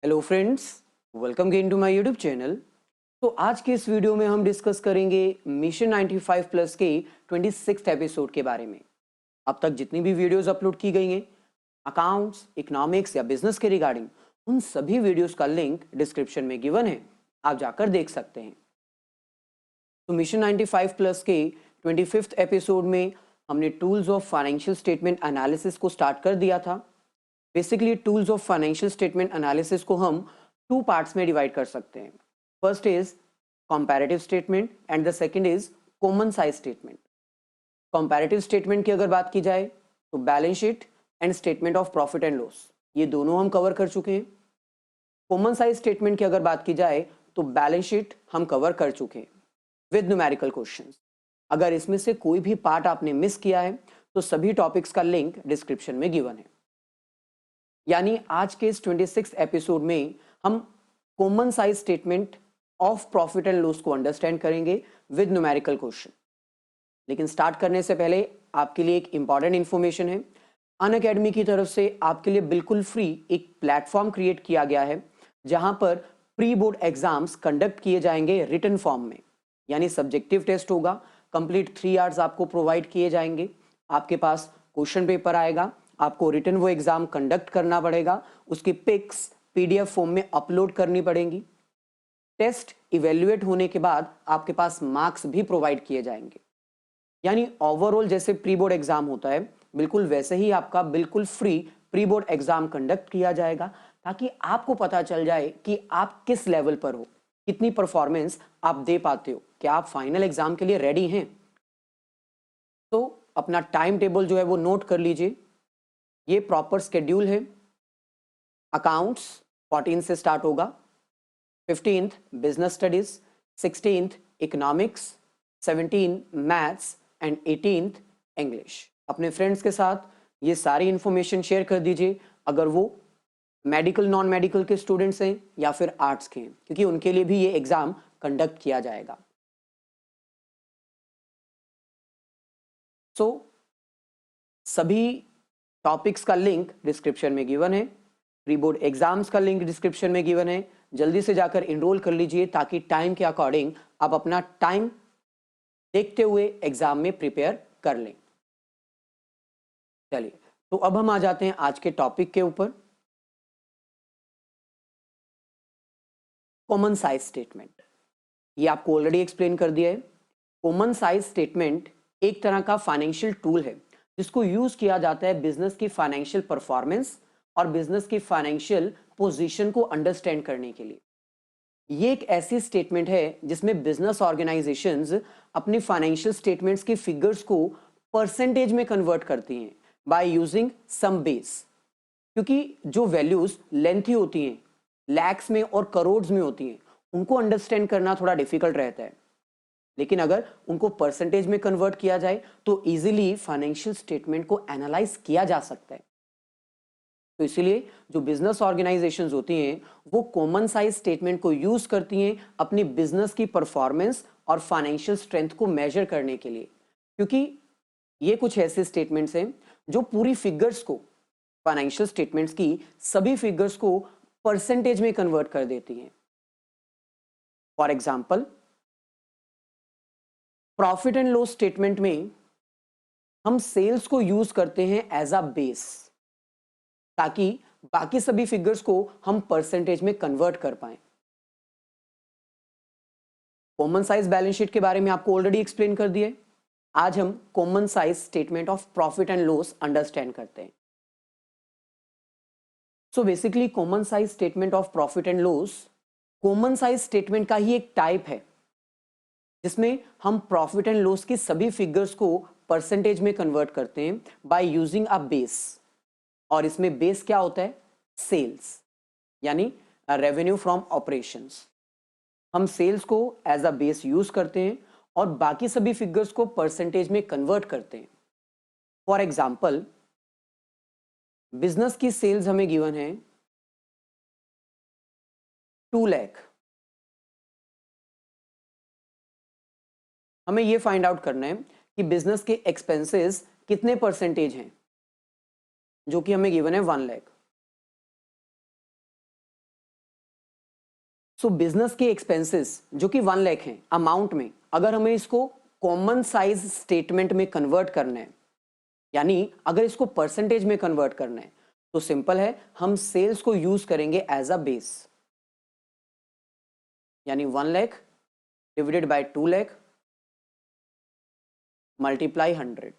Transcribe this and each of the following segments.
Hello friends, welcome again to my YouTube channel. तो आज के इस वीडियो में हम डिस्कस करेंगे मिशन 95 प्लस के 26th एपिसोड के बारे में। अब तक जितनी भी वीडियोस अपलोड की गई हैं अकाउंट्स, इकोनॉमिक्स या बिजनेस के रिगार्डिंग, उन सभी वीडियोस का लिंक डिस्क्रिप्शन में गिवन है, आप जाकर देख सकते हैं। तो मिशन 95 प्लस के 25th एपिसोड में हमने tools of financial statement analysis को स्टार्ट कर दिया था। Basically tools of financial statement analysis को हम टू पार्ट्स में डिवाइड कर सकते हैं। First is comparative statement and the second is common size statement. Comparative statement की अगर बात की जाए तो balance sheet and statement of profit and loss, ये दोनों हम कवर कर चुके हैं। कॉमन साइज स्टेटमेंट की अगर बात की जाए तो बैलेंस शीट हम कवर कर चुके हैं विद न्यूमेरिकल क्वेश्चंस। अगर इसमें से कोई भी पार्ट आपने मिस किया है तो सभी टॉपिक्स का लिंक डिस्क्रिप्शन में गिवन है। यानी आज के इस 26 एपिसोड में हम common size statement of profit and loss को अंडरस्टैंड करेंगे विद न्यूमेरिकल क्वेश्चन। लेकिन स्टार्ट करने से पहले आपके लिए एक इंपॉर्टेंट इंफॉर्मेशन है। अनअकैडमी की तरफ से आपके लिए बिल्कुल फ्री एक प्लेटफॉर्म क्रिएट किया गया है जहां पर प्री बोर्ड एग्जाम्स कंडक्ट किए जाएंगे रिटन फॉर्म में। यानी सब्जेक्टिव टेस्ट होगा, कंप्लीट 3 आवर्स आपको प्रोवाइड किए जाएंगे, आपके पास क्वेश्चन पेपर आएगा, आपको रिटन वो एग्जाम कंडक्ट करना पड़ेगा, उसकी पिक्स पीडीएफ फॉर्म में अपलोड करनी पड़ेंगी। टेस्ट इवेल्युएट होने के बाद आपके पास मार्क्स भी प्रोवाइड किए जाएंगे। यानी ओवरऑल जैसे प्री बोर्ड एग्जाम होता है बिल्कुल वैसे ही आपका बिल्कुल free pre board exam conduct किया जाएगा, ताकि आपको पता चल जाए कि आप किस लेवल पर हो, कितनी परफॉर्मेंस आप दे पाते हो, क्या आप फाइनल एग्जाम के लिए रेडी हैं। तो अपना टाइम टेबल जो है वो नोट कर लीजिए। ये प्रॉपर स्केड्यूल है। अकाउंट्स 14 से स्टार्ट होगा, 15th business studies, 16th economics, 17 maths and 18th English. अपने फ्रेंड्स के साथ ये सारी इंफॉर्मेशन शेयर कर दीजिए अगर वो मेडिकल नॉन मेडिकल के स्टूडेंट्स हैं या फिर आर्ट्स के हैं, क्योंकि उनके लिए भी ये एग्जाम कंडक्ट किया जाएगा। सो सभी टॉपिक्स का लिंक डिस्क्रिप्शन में गिवन है, प्री बोर्ड एग्जाम्स का लिंक डिस्क्रिप्शन में गिवन है। जल्दी से जाकर इनरोल कर लीजिए ताकि टाइम के अकॉर्डिंग आप अपना टाइम देखते हुए एग्जाम में प्रिपेयर कर लें। चलिए, तो अब हम आ जाते हैं आज के टॉपिक के ऊपर। कॉमन साइज स्टेटमेंट, ये आपको ऑलरेडी एक्सप्लेन कर दिया है। कॉमन साइज स्टेटमेंट एक तरह का फाइनेंशियल टूल है जिसको यूज किया जाता है बिजनेस की फाइनेंशियल परफॉर्मेंस और बिजनेस की फाइनेंशियल पोजीशन को अंडरस्टैंड करने के लिए। ये एक ऐसी स्टेटमेंट है जिसमें बिजनेस ऑर्गेनाइजेशंस अपनी फाइनेंशियल स्टेटमेंट्स की फिगर्स को परसेंटेज में कन्वर्ट करती हैं बाय यूजिंग सम बेस। क्योंकि जो वैल्यूज लेंथी होती हैं, लैक्स में और करोड़ में होती हैं, उनको अंडरस्टैंड करना थोड़ा डिफिकल्ट रहता है। लेकिन अगर उनको परसेंटेज में कन्वर्ट किया जाए तो इजीली फाइनेंशियल स्टेटमेंट को एनालाइज किया जा सकता है। तो इसीलिए जो बिजनेस ऑर्गेनाइजेशंस होती हैं वो कॉमन साइज स्टेटमेंट को यूज करती हैं अपनी बिजनेस की परफॉर्मेंस और फाइनेंशियल स्ट्रेंथ को मेजर करने के लिए। क्योंकि ये कुछ ऐसे स्टेटमेंट्स हैं जो पूरी फिगर्स को, फाइनेंशियल स्टेटमेंट्स की सभी फिगर्स को परसेंटेज में कन्वर्ट कर देती हैं। For example, profit and loss statement में हम सेल्स को यूज करते हैं एज अ बेस, ताकि बाकी सभी फिगर्स को हम परसेंटेज में कन्वर्ट कर पाए। कॉमन साइज बैलेंस शीट के बारे में आपको ऑलरेडी एक्सप्लेन कर दिया है। आज हम common size statement of profit and loss understand करते हैं। So basically common size statement of profit and loss common size statement का ही एक टाइप है जिसमें हम प्रॉफिट एंड लॉस की सभी फिगर्स को परसेंटेज में कन्वर्ट करते हैं बाय यूजिंग अ बेस। और इसमें बेस क्या होता है? सेल्स, यानी रेवेन्यू फ्रॉम ऑपरेशंस। हम सेल्स को एज अ बेस यूज करते हैं और बाकी सभी फिगर्स को परसेंटेज में कन्वर्ट करते हैं। फॉर एग्जाम्पल, बिजनेस की सेल्स हमें गिवन है 2 लाख। हमें यह फाइंड आउट करना है कि बिजनेस के एक्सपेंसेस कितने परसेंटेज हैं, जो कि हमें गिवन है 1 लाख। सो बिजनेस के एक्सपेंसेस जो कि 1 लाख हैं अमाउंट में, अगर हमें इसको कॉमन साइज स्टेटमेंट में कन्वर्ट करना है, यानी अगर इसको परसेंटेज में कन्वर्ट करना है, तो सिंपल है, हम सेल्स को यूज करेंगे एज अ बेस, यानी 1 lakh divided by 2 lakh multiply 100,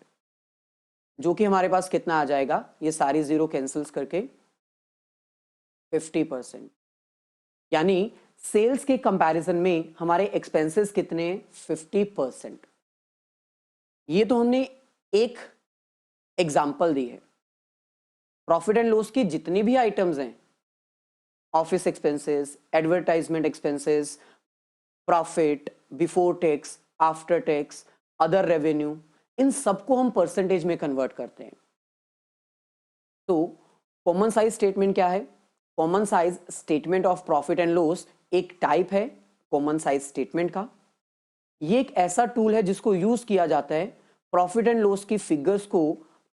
जो कि हमारे पास कितना आ जाएगा, ये सारी जीरो कैंसिल्स करके 50%, यानी सेल्स के कंपैरिजन में हमारे एक्सपेंसेस कितने हैं, 50%। ये तो हमने एक एग्जाम्पल दी है। प्रॉफिट एंड लॉस की जितनी भी आइटम्स हैं, office expenses, advertisement expenses, profit before tax, after tax, other revenue, इन सबको हम परसेंटेज में कन्वर्ट करते हैं। तो कॉमन साइज स्टेटमेंट क्या है? Common size statement of profit and loss एक टाइप है कॉमन साइज स्टेटमेंट का। ये एक ऐसा टूल है जिसको यूज किया जाता है प्रॉफिट एंड लॉस की फिगर्स को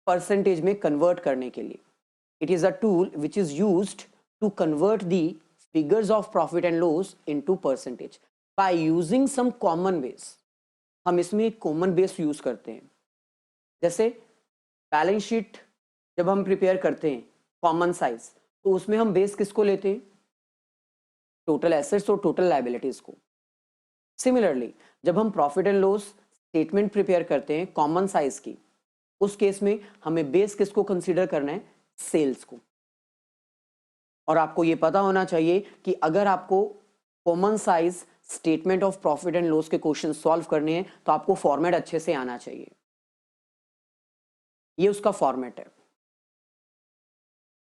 परसेंटेज में कन्वर्ट करने के लिए। It is a tool which is used to convert the figures of profit and loss into percentage by using some common base। हम इसमें एक कॉमन बेस यूज करते हैं। जैसे बैलेंस शीट जब हम प्रिपेयर करते हैं कॉमन साइज, तो उसमें हम बेस किसको लेते हैं? टोटल एसेट्स और टोटल लायबिलिटीज को। सिमिलरली जब हम profit and loss statement prepare करते हैं कॉमन साइज की, उस केस में हमें बेस किसको कंसीडर करना है? सेल्स को। और आपको यह पता होना चाहिए कि अगर आपको common size statement of profit and loss के क्वेश्चन सॉल्व करने हैं तो आपको फॉर्मेट अच्छे से आना चाहिए। ये उसका फॉर्मेट है।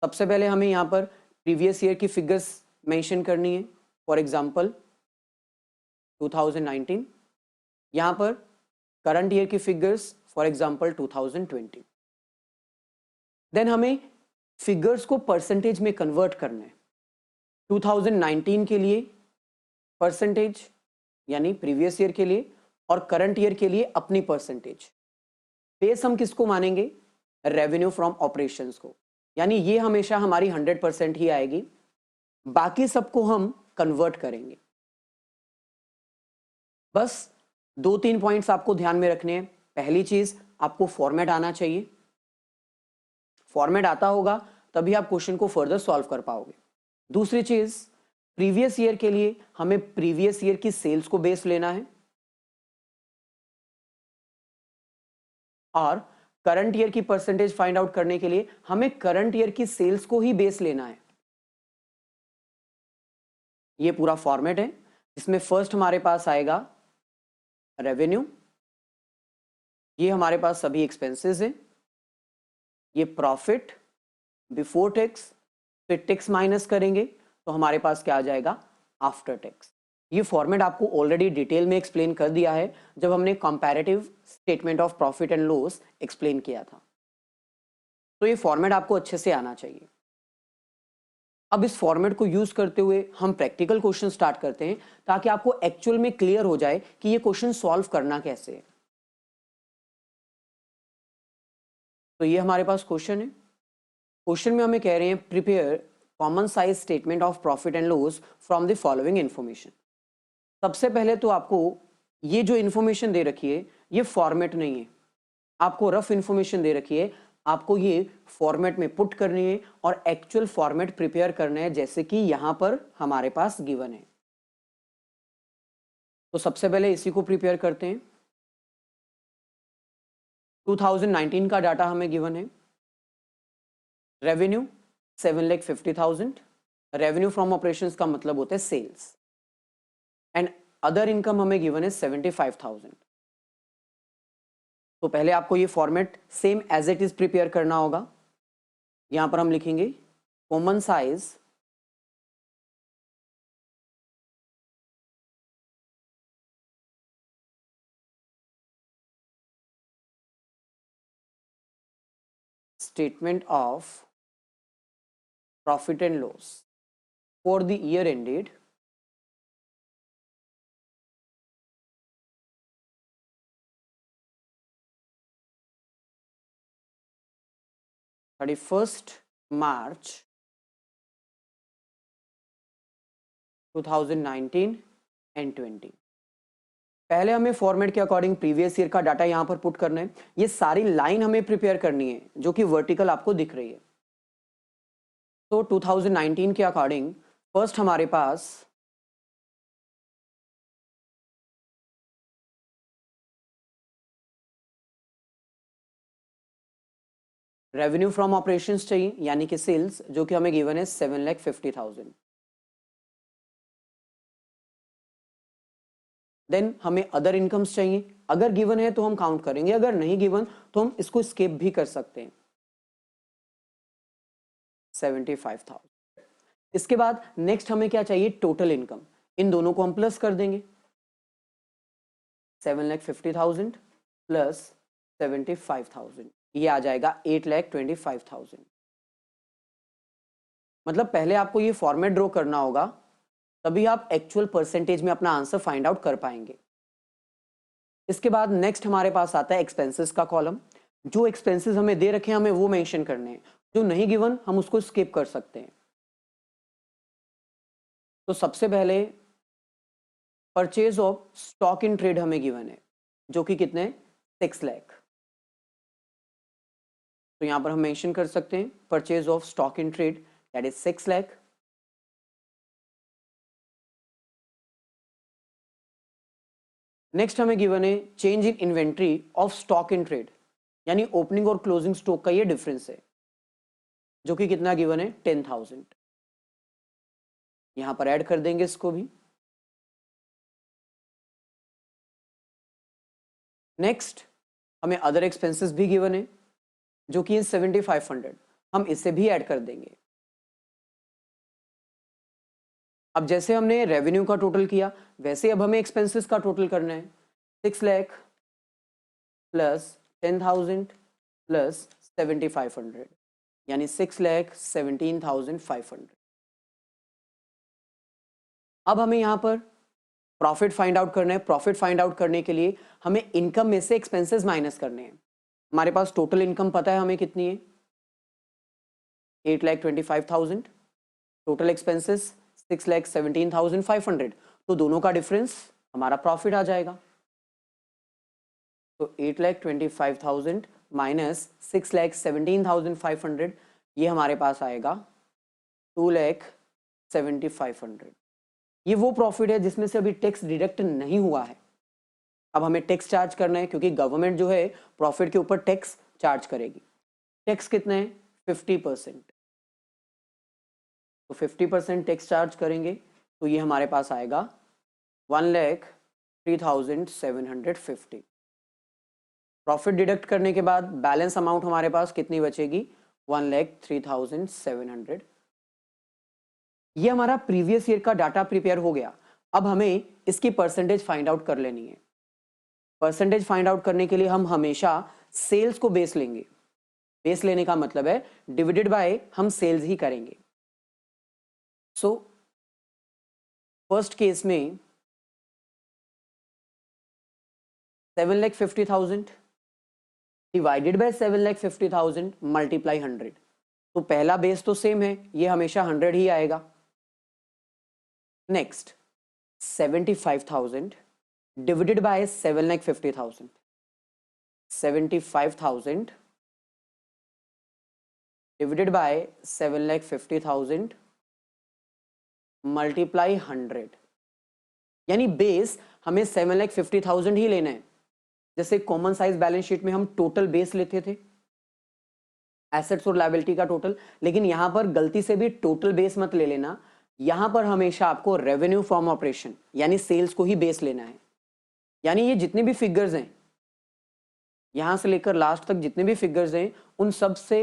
सबसे पहले हमें यहां पर प्रीवियस ईयर की फिगर्स मेंशन करनी है। फॉर एग्जांपल 2019, यहां पर करंट ईयर की फिगर्स फॉर एग्जांपल 2020। देन हमें फिगर्स को परसेंटेज में कन्वर्ट करना है। 2019 के लिए परसेंटेज यानी प्रीवियस ईयर के लिए, और करंट ईयर के लिए अपनी परसेंटेज। बेस हम किसको मानेंगे? रेवेन्यू फ्रॉम ऑपरेशंस को, यानी ये हमेशा हमारी 100% ही आएगी, बाकी सबको हम कन्वर्ट करेंगे। बस 2-3 पॉइंट्स आपको ध्यान में रखने हैं। पहली चीज, आपको फॉर्मेट आना चाहिए। फॉर्मेट आता होगा तभी आप क्वेश्चन को फर्दर सॉल्व कर पाओगे। दूसरी चीज, प्रीवियस ईयर के लिए हमें प्रीवियस ईयर की सेल्स को बेस लेना है, और करंट ईयर की परसेंटेज फाइंड आउट करने के लिए हमें करंट ईयर की सेल्स को ही बेस लेना है। ये पूरा फॉर्मेट है। इसमें फर्स्ट हमारे पास आएगा रेवेन्यू, ये हमारे पास सभी एक्सपेंसेस हैं, ये प्रॉफिट बिफोर टैक्स, फिर टैक्स माइनस करेंगे तो हमारे पास क्या आ जाएगा? After tax. ये फॉर्मेट आपको ऑलरेडी डिटेल में एक्सप्लेन कर दिया है जब हमने comparative statement of profit and loss explain किया था। तो ये फॉर्मेट आपको अच्छे से आना चाहिए। अब इस फॉर्मेट को यूज करते हुए हम प्रैक्टिकल क्वेश्चन स्टार्ट करते हैं, ताकि आपको एक्चुअल में क्लियर हो जाए कि ये क्वेश्चन सॉल्व करना कैसे है। तो ये हमारे पास क्वेश्चन है। क्वेश्चन में हमें कह रहे हैं prepare common size statement of profit and loss from the following information. सबसे पहले तो आपको ये जो इंफॉर्मेशन दे रखी है ये फॉर्मेट नहीं है, आपको रफ इंफॉर्मेशन दे रखी है। आपको ये फॉर्मेट में पुट करनी है और एक्चुअल फॉर्मेट प्रिपेयर करना है, जैसे कि यहां पर हमारे पास गिवन है। तो सबसे पहले इसी को प्रिपेयर करते हैं। 2019 का डाटा हमें गिवन है। रेवेन्यू 7,50,000। रेवेन्यू फ्रॉम ऑपरेशंस का मतलब होता है सेल्स। एंड अदर इनकम हमें गिवन है 75,000। तो पहले आपको ये format same as it is prepare करना होगा। यहां पर हम लिखेंगे common size statement of profit and loss for the year ended 31st March 2019 and 20। पहले हमें फॉर्मेट के अकॉर्डिंग प्रीवियस ईयर का डाटा यहां पर पुट करना है। ये सारी लाइन हमें प्रिपेयर करनी है जो कि वर्टिकल आपको दिख रही है। तो 2019 के अकॉर्डिंग फर्स्ट हमारे पास रेवेन्यू फ्रॉम ऑपरेशंस चाहिए यानी कि सेल्स, जो कि हमें गिवन है 7,50,000। देन हमें अदर इनकम्स चाहिए, अगर गिवन है तो हम काउंट करेंगे, अगर नहीं गिवन तो हम इसको स्किप भी कर सकते हैं। 75,000। इसके बाद नेक्स्ट हमें क्या चाहिए, टोटल इनकम। इन दोनों को हम प्लस कर देंगे, 7,50,000 प्लस 75,000, ये आ जाएगा 8,25,000। मतलब पहले आपको ये फॉर्मेट ड्रॉ करना होगा, तभी आप एक्चुअल परसेंटेज में अपना आंसर फाइंड आउट कर पाएंगे। इसके बाद नेक्स्ट हमारे पास आता है एक्सपेंसेस का कॉलम। जो एक्सपेंसेस हमें दे रखे हैं हमें वो मेंशन करने हैं, जो नहीं गिवन हम उसको स्किप कर सकते हैं। तो सबसे पहले purchase of stock in trade हमें गिवन है, जो कि कितने, 6 लाख। तो यहां पर हम मेंशन कर सकते हैं purchase of stock in trade that is 6 lakh. Next हमें गिवन है change in inventory of stock in trade, यानी ओपनिंग और क्लोजिंग स्टॉक का ये डिफरेंस है, जो कि कितना गिवन है, 10,000। यहां पर ऐड कर देंगे इसको भी। नेक्स्ट हमें अदर एक्सपेंसेस भी गिवन है, जो कि 7,500, हम इसे भी ऐड कर देंगे। अब जैसे हमने रेवेन्यू का टोटल किया, वैसे अब हमें एक्सपेंसेस का टोटल करना है। 6 लाख प्लस 10,000 प्लस 7,500, यानी 6,17,500। अब हमें यहां पर प्रॉफिट फाइंड आउट करना है। प्रॉफिट फाइंड आउट करने के लिए हमें इनकम में से एक्सपेंसेस माइनस करने हैं। हमारे पास टोटल इनकम पता है हमें कितनी है, 8,25,000। टोटल एक्सपेंसेस 6,17,500, तो दोनों का डिफरेंस हमारा प्रॉफिट आ जाएगा। तो 8,25,000 माइनस 6,17,500, ये हमारे पास आएगा 2,75,000। ये वो प्रॉफिट है जिसमें से अभी टैक्स डिडक्ट नहीं हुआ है। अब हमें टैक्स चार्ज करना है, क्योंकि गवर्नमेंट जो है प्रॉफिट के ऊपर टैक्स चार्ज करेगी। टैक्स कितना है, 50%। तो 50% टैक्स चार्ज करेंगे, तो ये हमारे पास आएगा 1,03,750। प्रॉफिट डिडक्ट करने के बाद बैलेंस अमाउंट हमारे पास कितनी बचेगी, 1,03,700। ये हमारा प्रीवियस ईयर का डाटा प्रिपेयर हो गया। अब हमें इसकी परसेंटेज फाइंड आउट कर लेनी है। परसेंटेज फाइंड आउट करने के लिए हम हमेशा सेल्स को बेस लेंगे। बेस लेने का मतलब है डिवाइडेड बाय हम सेल्स ही करेंगे। सो फर्स्ट केस में 7,50,000 डिवाइडेड बाय 7,50,000 मल्टीप्लाई 100। तो पहला बेस तो सेम है, ये हमेशा 100 ही आएगा। Next 75,000 divided by 7,50,000। 75,000 divided by 7,50,000 multiply 100, यानी बेस हमें 7,50,000 ही लेना है। जैसे कॉमन साइज बैलेंस शीट में हम टोटल बेस लेते थे, एसेट्स और लायबिलिटी का टोटल, लेकिन यहां पर गलती से भी टोटल बेस मत ले लेना। यहां पर हमेशा आपको रेवेन्यू फ्रॉम ऑपरेशन यानी सेल्स को ही बेस लेना है। यानी ये जितने भी फिगर्स हैं, यहां से लेकर लास्ट तक जितने भी फिगर्स हैं, उन सब से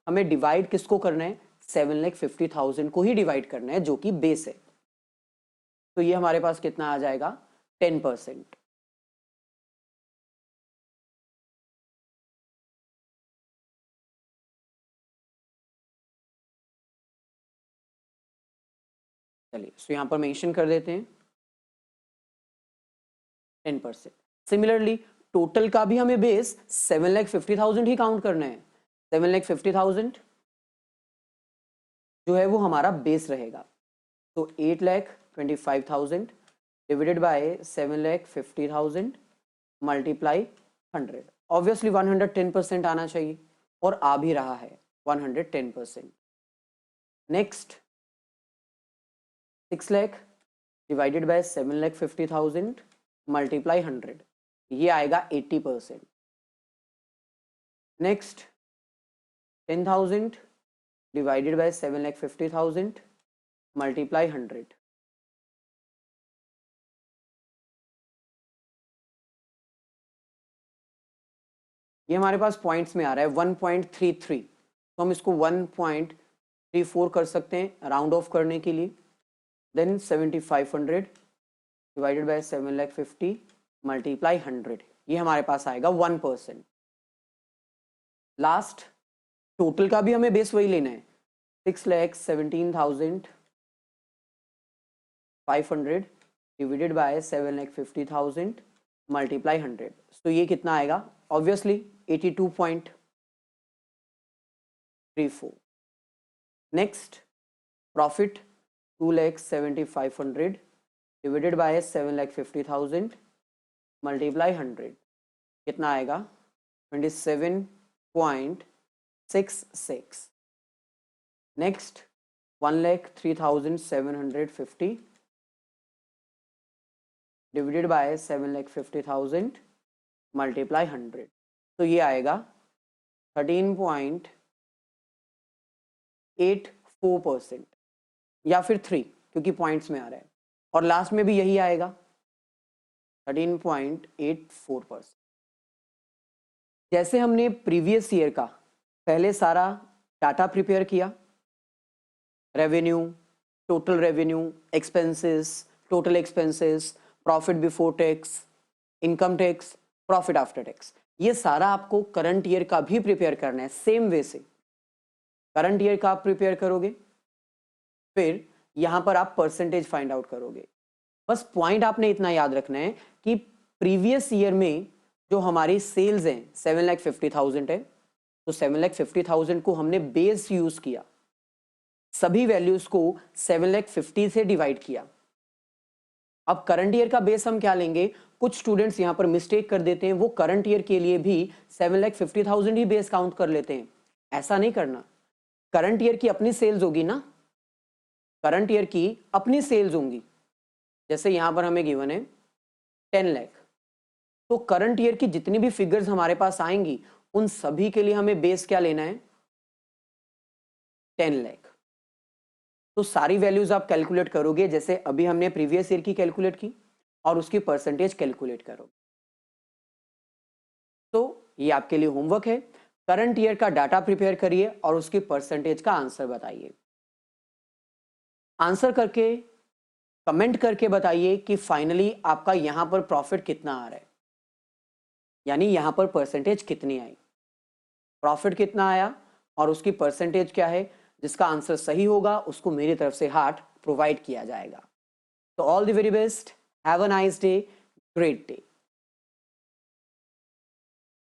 हमें डिवाइड किसको करना है, 7,50,000 को ही डिवाइड करना है, जो कि बेस है। तो ये हमारे पास कितना आ जाएगा, 10%। चलिए तो यहां पर मेंशन कर देते हैं 10%। सिमिलरली टोटल का भी हमें बेस 7,50,000 ही काउंट करना है। 7,50,000 जो है वो हमारा बेस रहेगा। तो 8 lakh 25,000 divided by 7,50,000 multiply 100। Obviously 110% आना चाहिए और आ भी रहा है 110%। Next 6 lakh divided by 7,50,000 multiply 100, ये आएगा 80%। नेक्स्ट 10,000 डिवाइडेड बाय 7,50,000 मल्टीप्लाई 100, ये हमारे पास पॉइंट्स में आ रहा है 1.33, तो हम इसको 1.34 कर सकते हैं राउंड ऑफ करने के लिए। देन 7,500 डिवाइडेड बाय 7,50,000 मल्टीप्लाई 100, ये हमारे पास आएगा 1%। लास्ट टोटल का भी हमें बेस वही लेना है, 6,17,500 डिवाइडेड बाय 7,50,000 मल्टीप्लाई 100, तो ये कितना आएगा? Obviously 82.34। Next profit 2,70,500 divided by 7,50,000 multiply 100, कितना आएगा? 27.66। नेक्स्ट 1,03,750 डिवाइडेड बाय 7,50,000 मल्टीप्लाई 100, तो ये आएगा 13.84% या फिर 3, क्योंकि पॉइंट्स में आ रहा है, और लास्ट में भी यही आएगा 13.84%। जैसे हमने प्रीवियस ईयर का पहले सारा डाटा प्रिपेयर किया, revenue, total revenue, expenses, total expenses, profit before tax, income tax, profit after tax, ये सारा आपको करंट ईयर का भी प्रिपेयर करना है। सेम वे से करंट ईयर का आप प्रिपेयर करोगे, फिर यहां पर आप परसेंटेज फाइंड आउट करोगे। बस पॉइंट आपने इतना याद रखना है कि प्रीवियस ईयर में जो हमारी सेल्स हैं 7,50,000 है, तो 7,50,000 को हमने बेस यूज किया, सभी वैल्यूज को 7,50,000 से डिवाइड किया। अब करंट ईयर का बेस हम क्या लेंगे? कुछ स्टूडेंट्स यहां पर मिस्टेक कर देते हैं, वो करंट ईयर के लिए भी 7,50,000 ही बेस काउंट कर लेते हैं। ऐसा नहीं करना। करंट ईयर की अपनी सेल्स होगी ना, करंट ईयर की अपनी सेल्स होंगी। जैसे यहां पर हमें गिवन है 10 लाख, तो करंट ईयर की जितनी भी फिगर्स हमारे पास आएंगी उन सभी के लिए हमें बेस क्या लेना है? 10 लाख। तो सारी वैल्यूज आप कैलकुलेट करोगे, जैसे अभी हमने प्रीवियस ईयर की कैलकुलेट की, और उसकी परसेंटेज कैलकुलेट करोगे। तो ये आपके लिए होमवर्क है, करंट ईयर का डाटा प्रिपेयर करिए और उसकी परसेंटेज का आंसर बताइए। आंसर करके कमेंट करके बताइए कि फाइनली आपका यहां पर प्रॉफिट कितना आ रहा है, यानी यहां पर परसेंटेज कितनी आई, प्रॉफिट कितना आया और उसकी परसेंटेज क्या है। जिसका आंसर सही होगा उसको मेरी तरफ से हार्ट प्रोवाइड किया जाएगा। तो all the very best, have a nice day, great day.